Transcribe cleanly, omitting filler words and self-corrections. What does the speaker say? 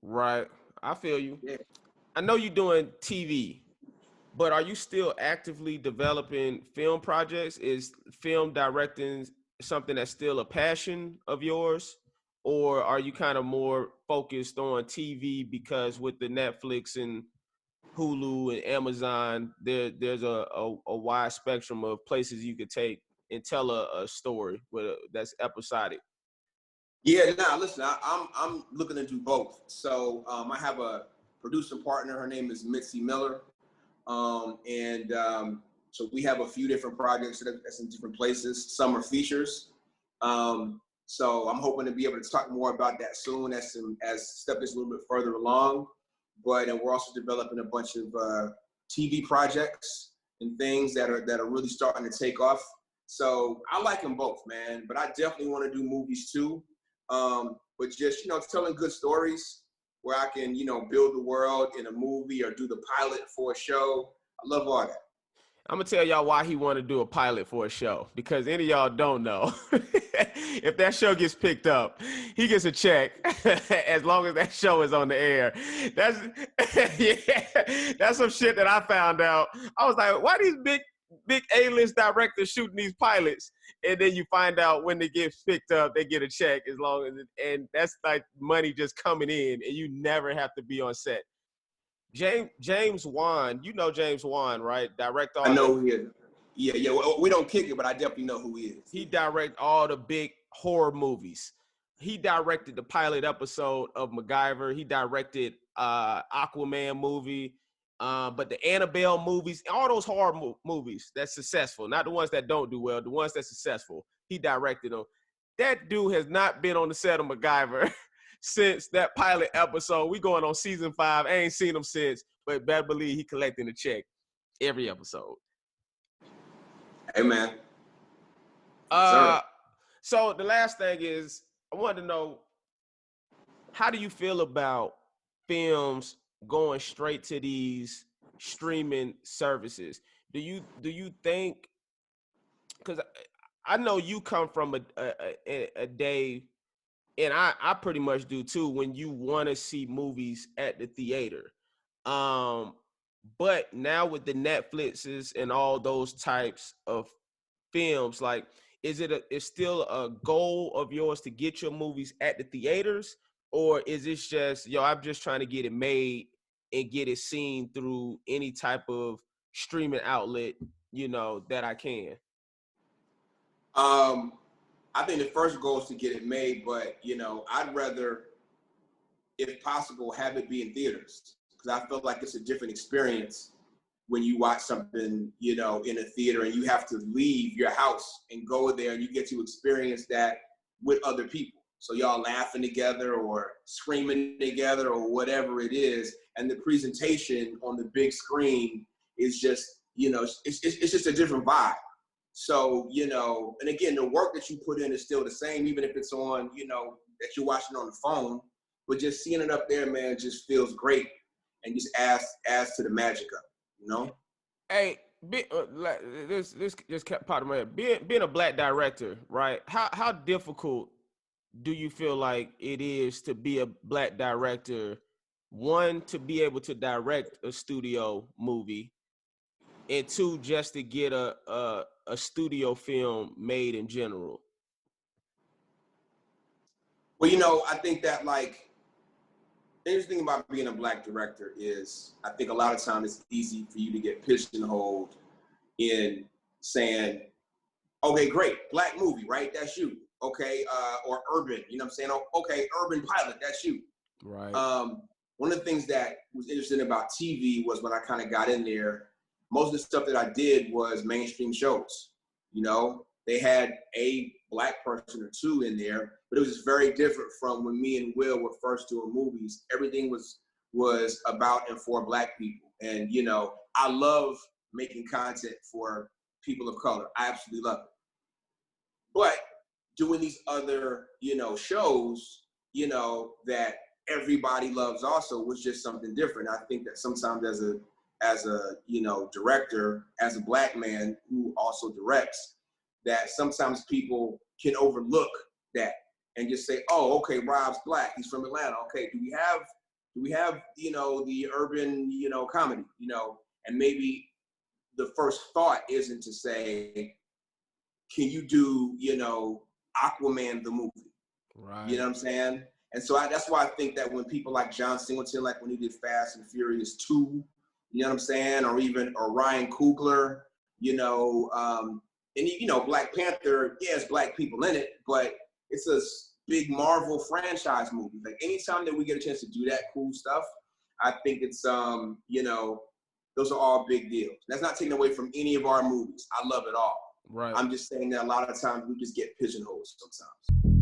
Right. I feel you. Yeah. I know you're doing TV, but are you still actively developing film projects? Is film directing something that's still a passion of yours? Or are you kind of more focused on TV because with the Netflix and Hulu and Amazon, there's a wide spectrum of places you could take and tell a story that's episodic. Yeah, nah, listen, I'm looking to do both. So I have a producer partner. Her name is Mitzi Miller, and so we have a few different projects that's in different places. Some are features. So I'm hoping to be able to talk more about that soon as stuff is a little bit further along. But and we're also developing a bunch of TV projects and things that are really starting to take off. So I like them both, man. But I definitely want to do movies too. But just telling good stories where I can build the world in a movie or do the pilot for a show. I love all that. I'm gonna tell y'all why he wanted to do a pilot for a show, because any of y'all don't know. If that show gets picked up, he gets a check as long as that show is on the air. That's yeah, that's some shit that I found out. I was like, why these big A-list directors shooting these pilots? And then you find out when they get picked up, they get a check as long as and that's like money just coming in, and you never have to be on set. James Wan, you know James Wan, right? Direct I all the know who he is. Yeah, yeah. Well, we don't kick it, but I definitely know who he is. he direct all the big horror movies. He directed the pilot episode of MacGyver. He directed Aquaman movie, but the Annabelle movies, all those horror movies that's successful, not the ones that don't do well, the ones that's successful. He directed them. That dude has not been on the set of MacGyver since that pilot episode. We going on season 5. I ain't seen him since, but better believe he collecting a check every episode. Hey, man. Yes, Uh, sir. so the last thing is, I wanted to know, how do you feel about films going straight to these streaming services? Do you think? Because I know you come from a day, and I pretty much do too, when you want to see movies at the theater. Um, but now with the Netflixes and all those types of films, like, is still a goal of yours to get your movies at the theaters, or is it just, yo, I'm just trying to get it made and get it seen through any type of streaming outlet, that I can? Um, I think the first goal is to get it made, but I'd rather, if possible, have it be in theaters because I feel like it's a different experience when you watch something, in a theater and you have to leave your house and go there and you get to experience that with other people. So y'all laughing together or screaming together or whatever it is. And the presentation on the big screen is just, it's just a different vibe. So, and again, the work that you put in is still the same, even if it's on, that you're watching on the phone, but just seeing it up there, man, just feels great and just adds to the magic of it. Hey, this just kept popping in my head. Being a black director, right? How difficult do you feel like it is to be a black director? One, to be able to direct a studio movie, and two, just to get a studio film made in general. Well, I think that the interesting thing about being a black director is I think a lot of times it's easy for you to get pigeonholed in saying, okay, great, black movie, right? That's you. Okay, or urban, you know what I'm saying? Okay, urban pilot, that's you. Right. One of the things that was interesting about TV was when I kind of got in there, most of the stuff that I did was mainstream shows. They had a black person or two in there, but it was just very different from when me and Will were first doing movies. Everything was about and for black people. And, I love making content for people of color. I absolutely love it. But doing these other, shows, that everybody loves also was just something different. I think that sometimes as a director, as a black man who also directs, that sometimes people can overlook that and just say, oh, okay, Rob's black, he's from Atlanta. Okay, do we have Do we have, the urban, comedy, and maybe the first thought isn't to say, can you do, Aquaman the movie? Right. You know what I'm saying? And so that's why I think that when people like John Singleton, like when he did Fast and Furious 2, you know what I'm saying? Or Ryan Coogler, and Black Panther, yeah, it's black people in it, but it's a big Marvel franchise movie. Like anytime that we get a chance to do that cool stuff, I think it's, those are all big deals. That's not taken away from any of our movies. I love it all. Right. I'm just saying that a lot of times we just get pigeonholed sometimes.